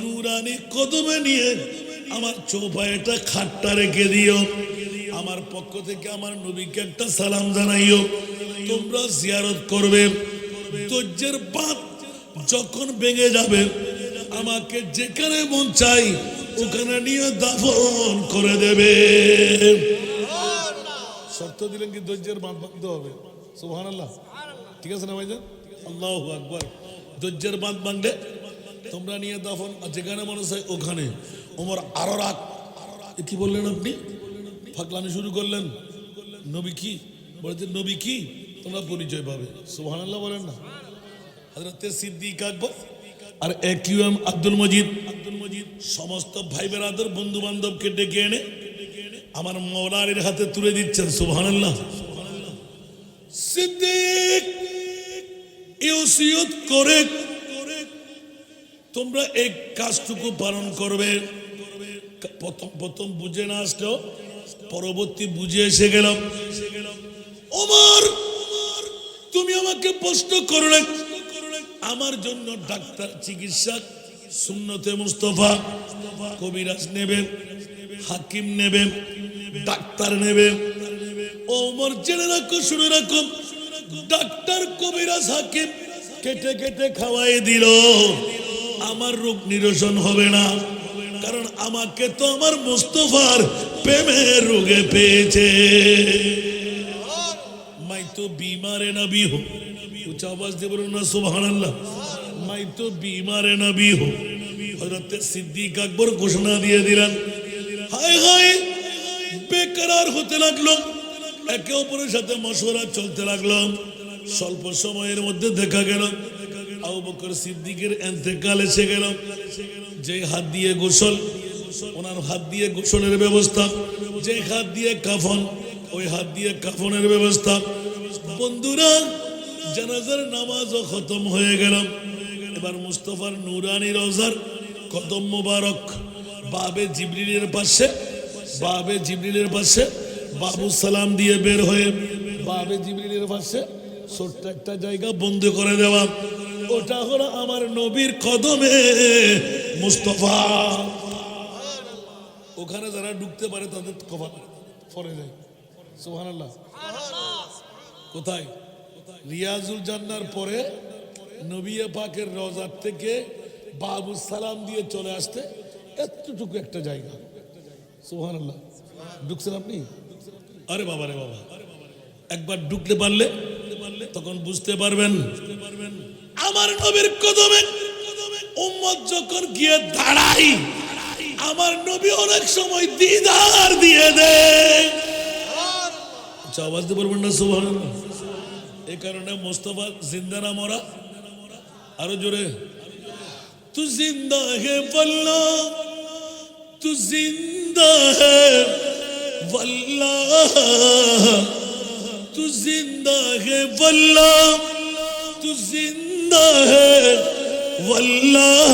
Speaker 1: নূরানি কদমে নিয়ে আমার চৌপায়টা খাটটা রেখে দিও। আমার পক্ষ থেকে আমার নবীকে একটা সালাম জানাইও, তোমরা জিয়ারত করবে। ধৈর্যের বাঁধ যখন ভেঙে যাবে, আমাকে যেখানে মন চাই ওখানে নিয়ে দাফন করে দেবে। শর্ত দিলেন কি ধৈর্যের বাঁধ ভাঙতে হবে। সুবহানাল্লাহ, ঠিক আছে না ভাইজান? আল্লাহু আকবার। ধৈর্যের বাঁধ ভাঙলে তোমরা নিয়ে দাফন, যেখানে মনে চাই ওখানে। ওমর আরো রাগ, কি বললেন আপনি? ফাকলামি শুরু করলেন। নবী কি বলেছেন? নবী কি? তোমরা পরিচয় পাবে। সুবহানাল্লাহ বলেন না। হযরত সিদ্দিক আকবর আর একিউএম আব্দুল মজিদ সমস্ত ভাই বেরাদর বন্ধু বান্ধবকে ডেকে এনে আমার মওলার হাতে তুলে দিচ্ছেন। সুবহানাল্লাহ। সিদ্দিক ওসিয়ত করে তোমরা এই কাজটুকু পালন করবে। প্রথম বুঝে না আসলেও পরবর্তী বুঝে এসে গেলাম। ওমর তুমি আমাকে প্রশ্ন করলে, আমার জন্য ডাক্তার, চিকিৎসক, সুন্নতে মুস্তাফা, কবিরাজ নেবে, হাকিম নেবে, ডাক্তার নেবে। ওমর জেনে রাখো, শুনে রাখো, ডাক্তার, কবিরাজ, হাকিম কেটে কেটে খাওয়াই দিল, আমার রোগ নিরসন হবে না। কারণ আমাকে তো আমার মুস্তাফার প্রেমের রোগে পেয়েছে। মাই তো বিমারে নবী হো, উচ্চ আওয়াজ দিয়ে বলুন না সুবহানাল্লাহ। মাই তো বিমারে নবী হো। হযরত সিদ্দিক আকবর ঘোষণা দিয়ে দিলেন। হায় হায়, বেকরার হতে লাগলো, একে অপরের সাথে মশওয়ারা চলতে লাগলো। স্বল্প সময়ের মধ্যে দেখা গেল আবু বকর সিদ্দিকের ইন্তেকাল এসে গেল। যে হাত দিয়ে গোসল, ওনার হাত দিয়ে গোসলের ব্যবস্থা, যে হাত দিয়ে কাফন, ওই হাত দিয়ে কাফনের ব্যবস্থা। বন্ধুরা, জানাজার নামাজও খতম হয়ে গেল। এবার মুস্তাফার নুরানি রওজার কদম মোবারক বাবে জিবরিলের পাশে বাবু সালাম দিয়ে বের হয়ে বাবে জিবরিলের পাশে ছোট্ট একটা জায়গা বন্ধ করে দেওয়া, ওটা হলো আমার নবীর কদমে মুস্তাফা। ওখানে যারা ঢুকতে পারে তাদের কপাল পরে যায়। সুবহানাল্লাহ। কোথায়? রিয়াজুল জান্নার পরে নবী পাকের রওজার থেকে বাবু সালাম দিয়ে চলে আসতে এতটুকু একটা জায়গা। সুবহানাল্লাহ। ঢুকছেন আপনি? আরে বাবা রে বাবা, একবার ঢুকতে পারলে তখন বুঝতে পারবেন আমার নবীর কদমে উম্মত যখন গিয়ে দাঁড়াই, আমার নবী অনেক সময় দিদার দিয়ে দেয়। আওয়াজ দিতে পারবেন না? সুবহানাল্লাহ। এই কারণে মুস্তাফা জিন্দা না মরা? আরো জোরে। তু জিন্দা হে বল্লাহ, তু জিন্দা হে বল্লাহ, তু জিন্দা হে বল্লাহ, তু জিন্দা হে বল্লাহ,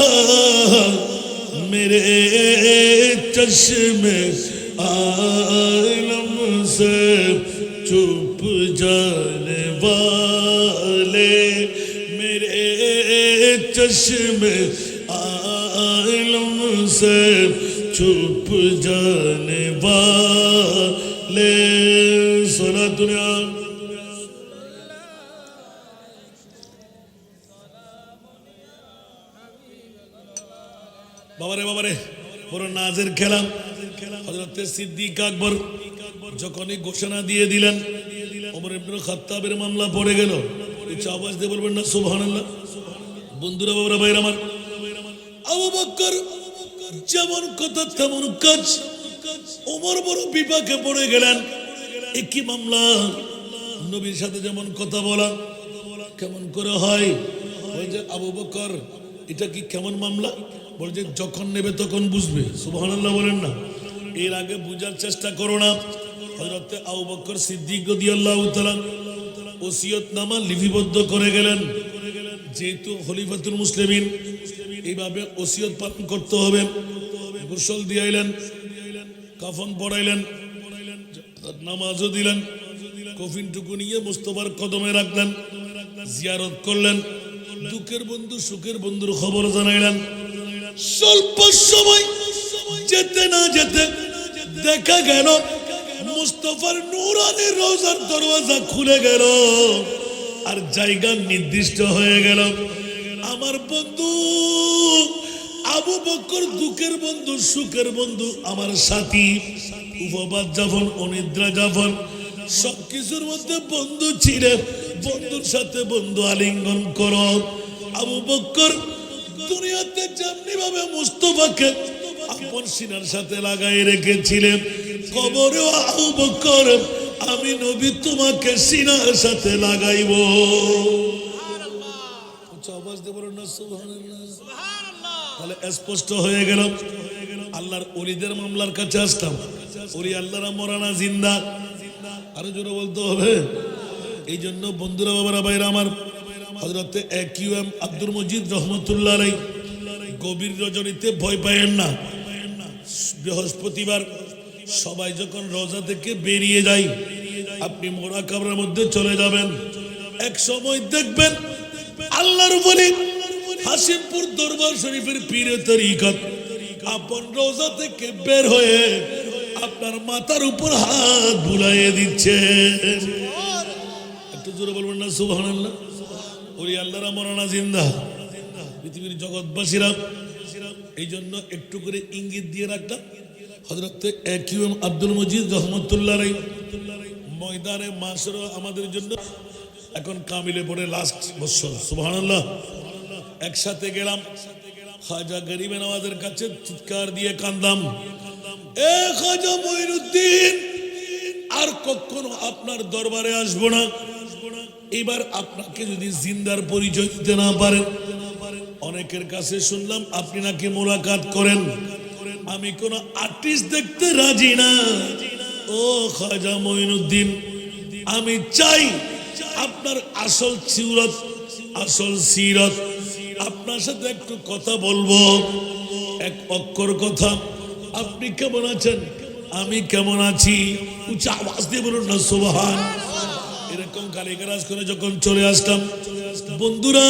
Speaker 1: मेरे चश्मे आलम से चुप जाने वाले, मेरे चश्मे आलम से चुप जाने वाले। सोना दुनिया বাবারে বাবারে, বড় নাজের খেলা। হযরত সিদ্দিক আকবর যখনই ঘোষণা দিয়ে দিলেন ওমর ইবনে খাত্তাবের মামলা পড়ে গেল, উচ্চ আওয়াজ দিয়ে বলবেন না সুবহানাল্লাহ। বন্ধুরা, বাবারা, ভাইরা আমার, আবু বকর যেমন কথা তেমন কাজ। ওমর বড় বিপাকে পড়ে গেলেন। একই মামলা, নবীর সাথে যেমন কথা বলা কেমন করে হয়? ওই যে আবু বকর, এটা কি কেমন মামলা? বলছে যখন নেবে তখন বুঝবে। সুবহানাল্লাহ বলেন না। এর আগে বুঝার চেষ্টা করো না। হযরত আবু বকর সিদ্দিক রাদিয়াল্লাহু তাআলা ওসিয়তনামা লিপিবদ্ধ করে গেলেন। যেহেতু খলিফাতুল মুসলিমিন, এইভাবে ওসিয়ত পালন করতে হবে। গোসল দিয়াইলেন, কাফন পড়াইলেন, নামাজও দিলেন, কফিনটুকু নিয়ে মুস্তাফার কদমে রাখলেন, জিয়ারত করলেন, দুঃখের বন্ধু সুখের বন্ধুর খবর জানাইলেন। স্বল্প সময় যেতে না যেতে দেখা গেল মুস্তাফার নূরানি রওজার দরওয়াজা খুলে গেল আর জায়গা নির্দিষ্ট হয়ে গেল। আমার বন্ধু আবু বকর, দুঃখের বন্ধু সুখের বন্ধু, আমার সাথী, উপবাস যাপন অনিদ্রা যাপন সবকিছুর মধ্যে বন্ধু ছিলে। বন্ধুর সাথে বন্ধু আলিঙ্গন করো। আবু বকর দুনিয়াতে যেমনি ভাবে মুস্তাফাকে আপন সিনার সাথে লাগাই রেখেছিলেন, কবরে আবু বকর আমি নবী তোমাকে সিনার সাথে লাগাইব। আওয়াজ দিয়ে বলেন না সুবহানাল্লাহ। তাহলে স্পষ্ট হয়ে গেল। আল্লাহর ওলিদের মামলার কাছে আসতাম। ওলি আল্লাহরা মরানা জিন্দা, আরো জোরে বলতে হবে। এই জন্য বন্ধুরা, বাবারা, ভাইরা আমার, হযরত একিউএম আব্দুল মজিদ রহমতুল্লাহ আলাইহি গভীর রজনীতে ভয় পায়েন না। বৃহস্পতিবার সবাই যখন রোজা থেকে বেরিয়ে যায়, আপনি মুরাকাবার মধ্যে চলে যাবেন। এক সময় দেখবেন আল্লাহর ওলি হাসিমপুর দরবার শরীফের পীরে তরিকত আপন রোজা থেকে বের হয়ে আপনার মাথার উপর হাত বুলাইয়ে দিচ্ছে। একটু জোরে বলবেন না সুবহানাল্লাহ। ওলি আল্লাহরা মরানা জিন্দা, পৃথিবীর জগৎবাসীরা। এই জন্য একটু করে ইঙ্গিত দিয়ে রাখলাম। হযরত একিউএম আব্দুল মজিদ রহমতুল্লাহ আলাইহি ময়দানে মাশর আমাদের জন্য এখন কামিলে পড়ে লাস্ট বছর। সুবহানাল্লাহ। একসাথে গেলাম খাজা গরিবে নওয়াজের কাছে, চিৎকার দিয়ে কান্দাম, এ খাজা মঈনুদ্দিন, আর কখনো আপনার দরবারে আসবো না। এবার আপনাকে যদি জিন্দার পরিচয় দিতে না পারেন, অনেকের কাছে শুনলাম আপনি নাকি মোলাকাত করেন, আমি কোন আর্টিস্ট দেখতে রাজি না। ও খাজা মঈনুদ্দিন, আমি চাই আপনার আসল সিরত, আসল সিরত, আপনার সাথে একটু কথা বলবো, এক অক্ষর কথা। আপনি কেমন আছেন? আমি কেমন আছি? উচ্চ আওয়াজ দিয়ে বলুন না সুবহান। এরকম গালিগালাজ করে যখন চলে আসলাম, বন্ধুরা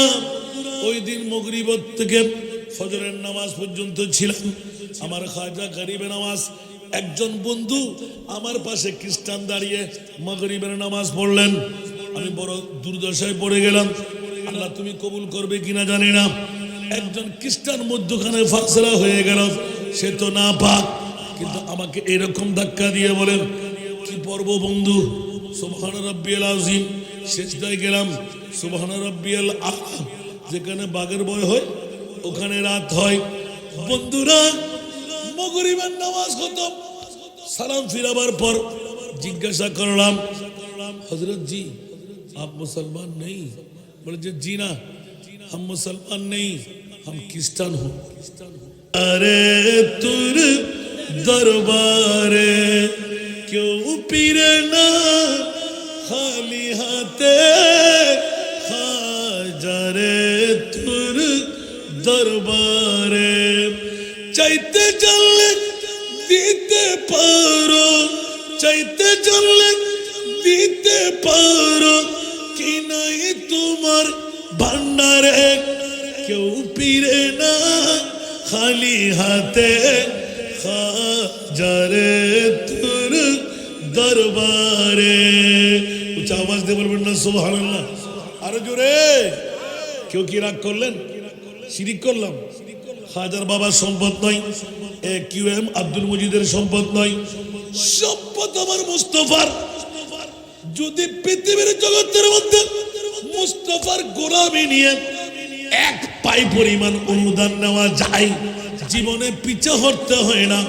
Speaker 1: ওই দিন মাগরিব থেকে ফজরের নামাজ পর্যন্ত ছিলাম। আমার খাজা গরিবে নামাজ একজন বন্ধু আমার পাশে খ্রিস্টান দাঁড়িয়ে মাগরিবের নামাজ পড়লেন। আমি বড় দুর্দশায় পড়ে গেলাম, আল্লাহ তুমি কবুল করবে কিনা জানি না। একজন খ্রিস্টান মধ্যখানে ফাসলা হয়ে গেল, সে তো না পাক, কিন্তু আমাকে এরকম ধাক্কা দিয়ে বলেন কি পড়বো বন্ধু? সুবহান রাব্বিয়াল আযীম। সেজদায় গেলাম, সুবহান রাব্বিয়াল আ'লা। যেখানে বাঘের ভয় হয় ওখানে রাত হয়। বন্ধুরা মাগরিবের নামাজ খতম, সালাম ফিরাবার পর জিজ্ঞাসা করলাম, হযরত জি आप मुसलमान नहीं? बोले जी ना, हम मुसलमान नहीं, हम क्रिश्चियन हो। अरे तुर दरबारे क्यों पीरे ना खाली हाथे खाजा रे तुर दरबारे চাইতে জানলে দিতে পারো, চাইতে জানলে দিতে পারো কি নাই তোমার ভান্ডারে কেউ ফিরে না খালি হাতে খাজা রে তোর দরবারে। উচ্চ আওয়াজ দিয়ে বলবেন না সুবহানাল্লাহ, আরো জোরে। কেউ কি রাগ করলেন? শিরিক করলাম? খাজার বাবার সম্পদ নয়, কিউএম আব্দুল মজিদের সম্পদ নয়, সম্পদ আমার মুস্তাফার। যদি পৃথিবীর জগতের মধ্যে মুস্তাফার গোলামি নিয়ে এক পাই পরিমাণ অনুদান নেওয়া যায়, জীবনে পিছে হটতে হয় না,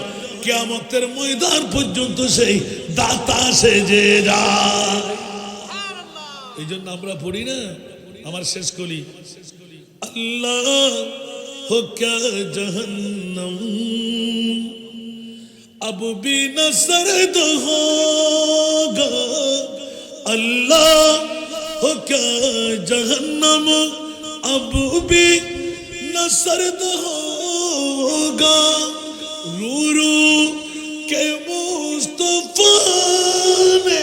Speaker 1: কিয়ামতের ময়দান পর্যন্ত সেই দাতা সেজে যায়। এই জন্য আমরা পড়ি না, আমার শেষ করি, আল্লাহ हो क्या जहन्नम अब भी न सर्द होगा, अल्लाह हो क्या जहन्नम अब भी न सर्द होगा, रू रू के मुस्तफा ने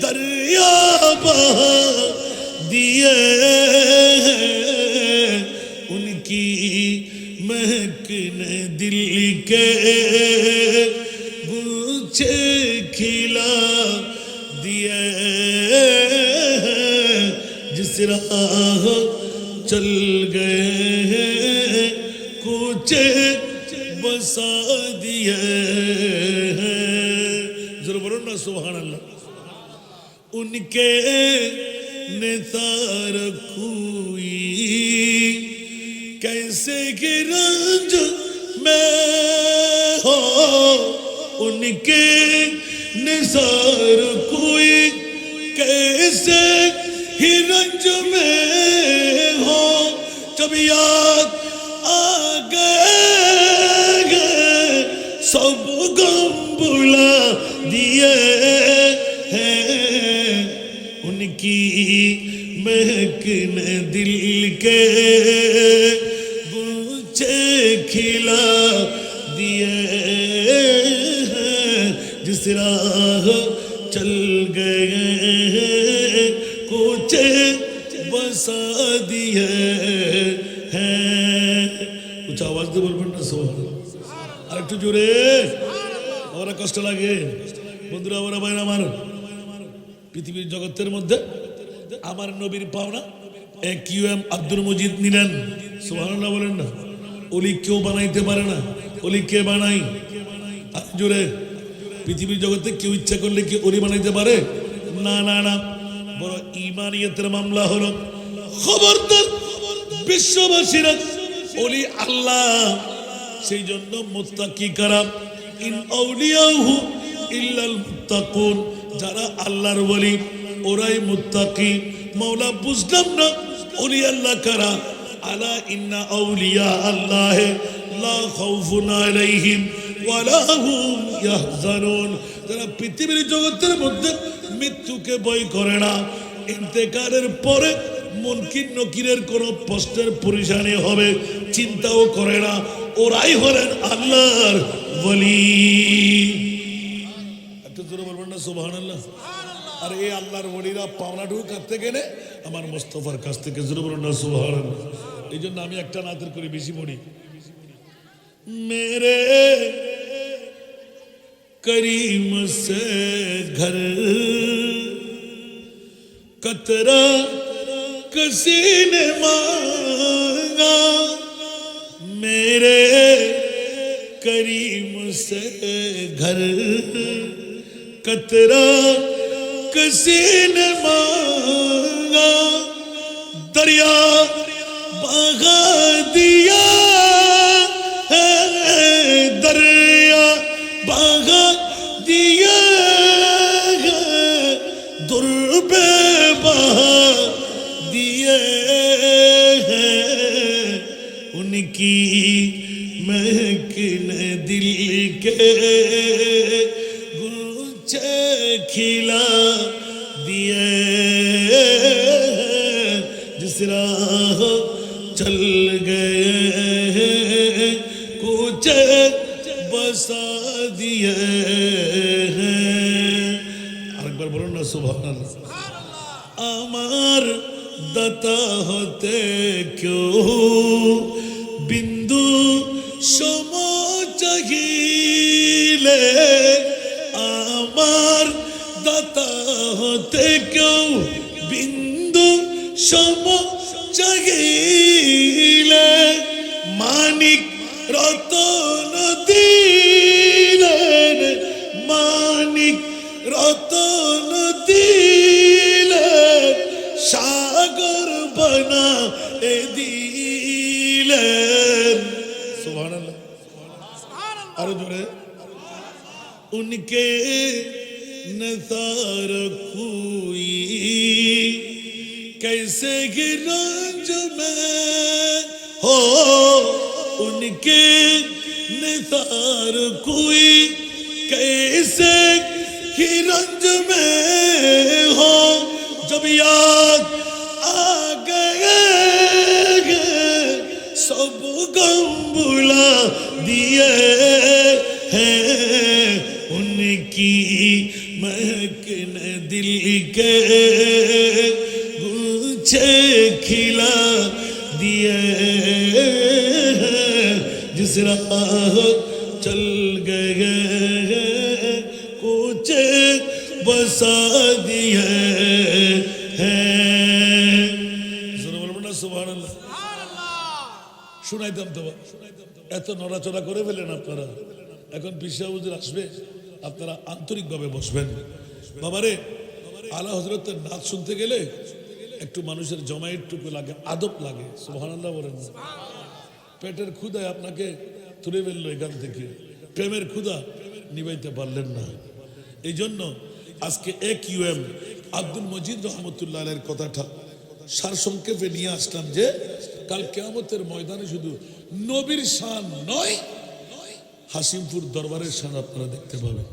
Speaker 1: दरिया बहा दिए उनकी महक ने दिल के गुच्छे खिला दिए, जिस राह चल गए कुछ बसा दिए। जरूर बोलो ना सुभान अल्लाह। उनके निसार कोई कैसे कि रंज में हो, उनके निसार कोई कैसे ही रंज में हो, जब याद आ गए सब गम बुला दिए हैं, उनकी महक ने दिल के खिला दिए हैं, जिस राह चल गए कुछ बसा दिए हैं। कुछ आवाज दे बोलবেন না সুবহানাল্লাহ, আরেকটু জোরে, আমার কষ্ট লাগে। বন্ধুরা ওরা ভাই আমার, পৃথিবীর জগতের মধ্যে আমার নবীর পাওনা কিউএম আব্দুল মজিদ নিলেন। সুবহানাল্লাহ বলেন না। অলি কেউ বানাইতে পারে না, অলি কে বানাই? জোরে। পৃথিবীর জগতে কেউ ইচ্ছা করলে কি অলি বানাইতে পারে? না না না, বড় ইমানিয়তের মামলা হলো। খবরদার বিশ্ববাসীরা, অলি আল্লাহ, সেই জন্য মুত্তাকি কারা, ইন আউলিয়াহু ইল্লাল মুত্তাকুন, যারা আল্লাহর ওলি ওরাই মুত্তাকি। মাওলা বুঝলাম না অলি আল্লাহ কারা? আলা ইন্না আউলিয়া আল্লাহ লা খাউফুন আলাইহিম ওয়ালা হুম ইয়াহজানুন, যারা পৃথিবীর জগতের মধ্যে মৃত্যুকে ভয় করে না, ইন্তেকালের পরে মুনকির নকিরের কোন প্রশ্নের পরিশানি হবে চিন্তাও করে না, ওরাই হলেন আল্লাহর ওলি। একটু জোরে বলবেন না সুবহানাল্লাহ। আর এই আল্লাহর ওলিরা পাওনাটুকু কাটতে গেলে আমার মুস্তাফার কাছ থেকে, জোরে বলবেন না সুবহানাল্লাহ। এই জন্য আমি একটা নাতের করে বেশি পড়ি, मेरे करीम से घर कतरा किसी ने मांगा, मेरे करीम से घर कतरा किसी ने मांगा, दरिया बहा दिया दरिया बहा दिया दुर्बे बहा दिए उनकी महकिन दिल के गुलचे खिला दिए, जिस राह चल गए कुछ बसा दिए हैं। আরেকবার বলুন না সুবহানাল্লাহ। আমার দাতা হতে কেউ বিন্দু সম চাহিলে, আমার দাতা হতে কেউ বিন্দু সম চাহিলে, মানিক রতন দিলেন, মানিক রতন দিলেন, সাগর বনা দিলেন। সুবহানাল্লাহ। আরো জোরে। উনকে नज़ार कोई कैसे गिरंज में हो, उनके निसार कोई कैसे गिरंज में हो, जब याद आ गए सब गम बुला दिए हैं, उनकी महकिन दिल के गुलछे खिला दिए, जिस राह चल गए कुछ बसा दिए हैं। सुबहानाल्लाह। শুনাইতাম তো, এত নড়াচড়া করে ফেলেন আপনারা। এখন পিসা হুজুর আসবে, আপনারা আন্তরিকভাবে বসবেন। বাবারে, আলা হযরতের নাচ শুনতে গেলে একটু মানুষের জমায়েতটুকু লাগে, আদব লাগে। সুবহানাল্লাহ বলেন। পেটের ক্ষুধায় আপনাকে তুলে ফেললো এখান থেকে, প্রেমের ক্ষুধা নিবাইতে পারলেন না। এই জন্য আজকে AQM আব্দুল মজিদ রহমতুল্লাহ আলাইহির কথাটা সারসংক্ষেপে নিয়ে আসলাম যে কাল কিয়ামতের ময়দানে শুধু নবীর শান নয়, হাসিমপুর দরবারের শান আপনারা দেখতে পাবেন।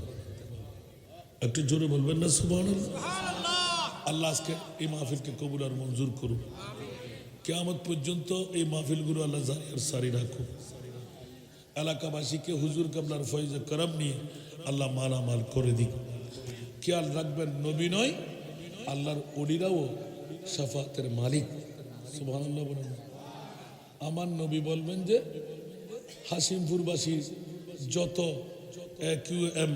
Speaker 1: একটু জোরে বলবেন না সুবহানাল্লাহ। আল্লাহ আজকে এই মাহফিলকে কবুল আর মঞ্জুর করুন। কিয়ামত পর্যন্ত এই মাহফিলগুলো আল্লাহ জারি আর সারি রাখুন। এলাকাবাসীকে হুজুর কাবলার ফয়জে করম নিয়ে আল্লাহ মালামাল করে দিক। খেয়াল রাখবেন, নবী নয়, আল্লাহর ওলিরাও শাফাতের মালিক। সুবহানাল্লাহ বলেন। আমার নবী বলবেন যে হাসিমপুরবাসীর যত AQM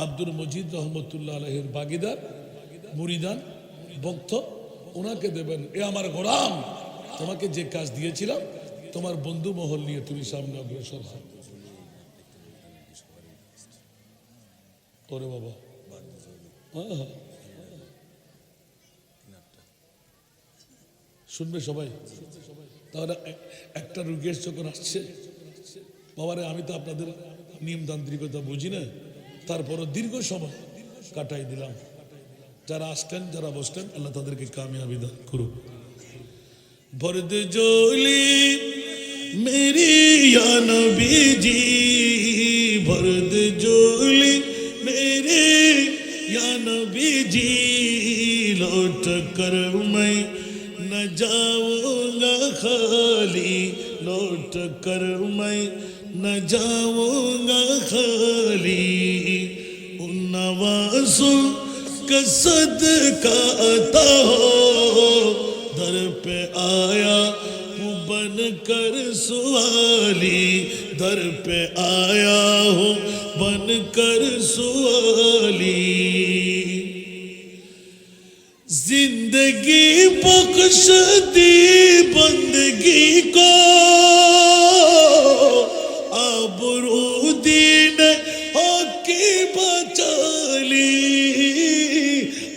Speaker 1: আব্দুল মজিদ রহমতুল্লাহ আলাইহির বাগিদার, মুরিদান, ভক্ত, ওনাকে দেবেন, এ আমার গোলাম, তোমাকে যে কাজ দিয়েছিলাম তোমার বন্ধু মহল নিয়ে তুমি সামনে অগ্রসর হও। ওরে বাবা, শুনবে সবাই? তাহলে একটা রুগীর যখন আসছে, বাবারে আমি তো আপনাদের নিয়মতান্ত্রিকতা বুঝি না, তারপরও দীর্ঘ সময় কাটাই দিলাম। যারা আসতেন, যারা বসতেন, আল্লাহ তাদেরকে কামিয়াবি দান করুক। বরদ জোলি মেরি ইয়া নবী জি, বরদ জোলি मेरे या नबी जी, लौट कर मैं न जाऊंगा खाली लौट कर मैं न जाऊंगा खाली उन नवाज़ों का सदका अता हो दर पे आया हूँ बन कर सवाली दर पे आया हूँ बन कर सवाली जिंदगी बख्श दी बंदगी को आबरू दीन हकी बचा ली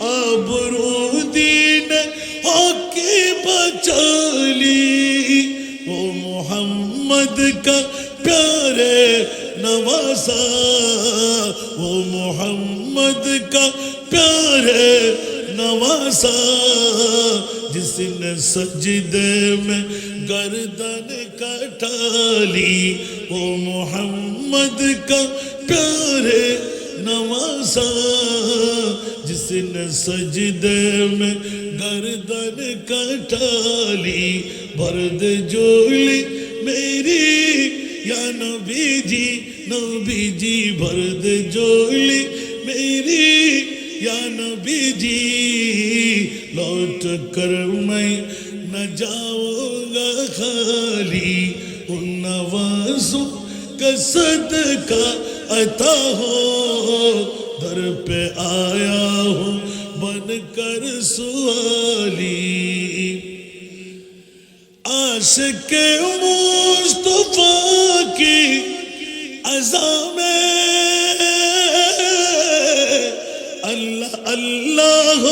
Speaker 1: आबरू दीन हकी बचा ली वो मोहम्मद का प्यारे नवासा वो मोहम्मद का प्यारे नवासा जिसने सजदे में गर्दन कटाली वो मोहम्मद का प्यारे नवासा जिसने सजदे में गर्दन कटाली भरद जोली मेरी या नबी जी भरद जोली मेरी या नबी जी लौट कर मैं न जाऊंगा खाली उन नवाज़ों का सदका अता हो दर पे आया हूँ बन कर सवाली आशिक मुस्तफा की अज़ा में अल्लाह अल्लाह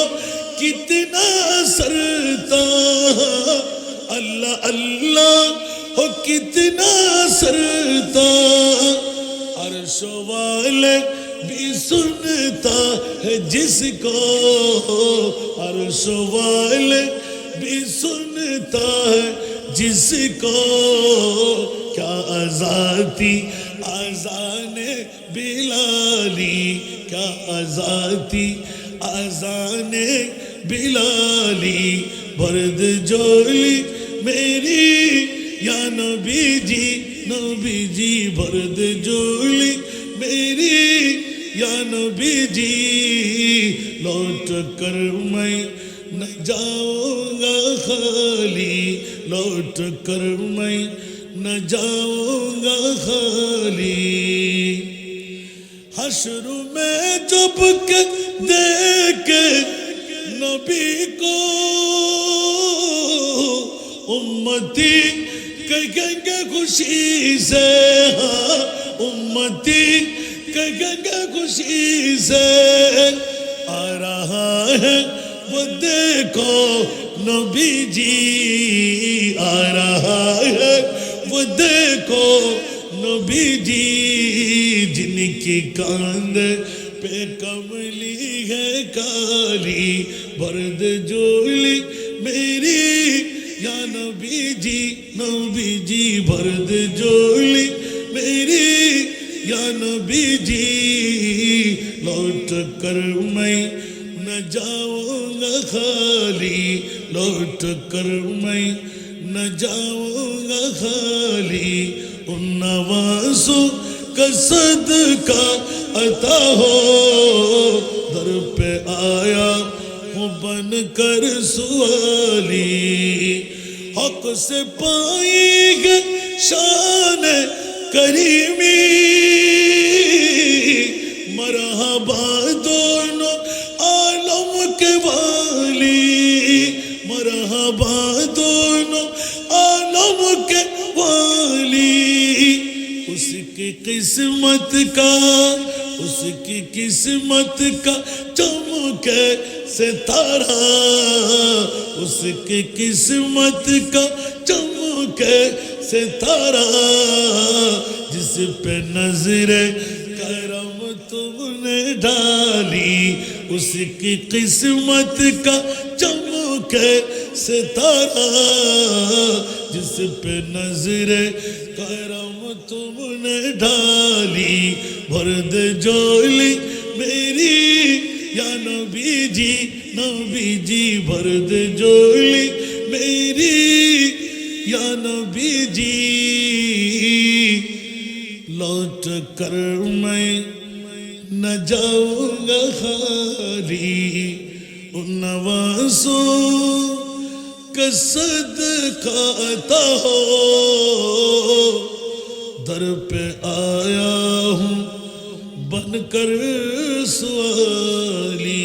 Speaker 1: कितना सरता अल्लाह अल्लाह हो कितना सरता अर्श वाले भी सुनता है जिसको अर्श वाले भी सुनता है जिसको क्या आज़ादी आज़ाने बिलाली क्या आज़ादी आज़ाने बिलाली भरद जोली मेरी या नबी जी भरद जोली मेरी या नबी जी लौट कर मैं न जाऊंगा खाली लौट कर मैं न जाऊंगा खाली हश्र में जब के देखे नबी को उम्मती कहेंगे खुशी से हाँ उम्मती कहेंगे खुशी से आ रहा है वो देखो नबी जी आ रहा है वो देखो नबी जी जिनकी कांद पे कमली है काली भरद जोली मेरी या नबी जी भरद जोली मेरी या नबी जी लौट कर मैं न जाऊंगा खाली लौट कर मैं न जाऊंगा खाली उन नवाज़ों का सदका अता हो दर पे आया हूँ बन कर सवाली हक से पाएंगे शान करीमी मरहबा दोनों आलम के वाली मरहबा दोनों आलम के वाली उसकी किस्मत का उसकी किस्मत का चमके सितारा उसकी किस्मत का चमके सितारा जिस पे नजरे करम तुमने डाली उसकी किस्मत का चमके सितारा जिस पे नजरे करम तुमने डाली भरद जोली मेरी या नबी जी भरद जोली नबी जी लौट कर मैं न जाऊंगा खाली उन नवाज़ों का सदका आता हो दर पे आया हूँ बनकर सवाली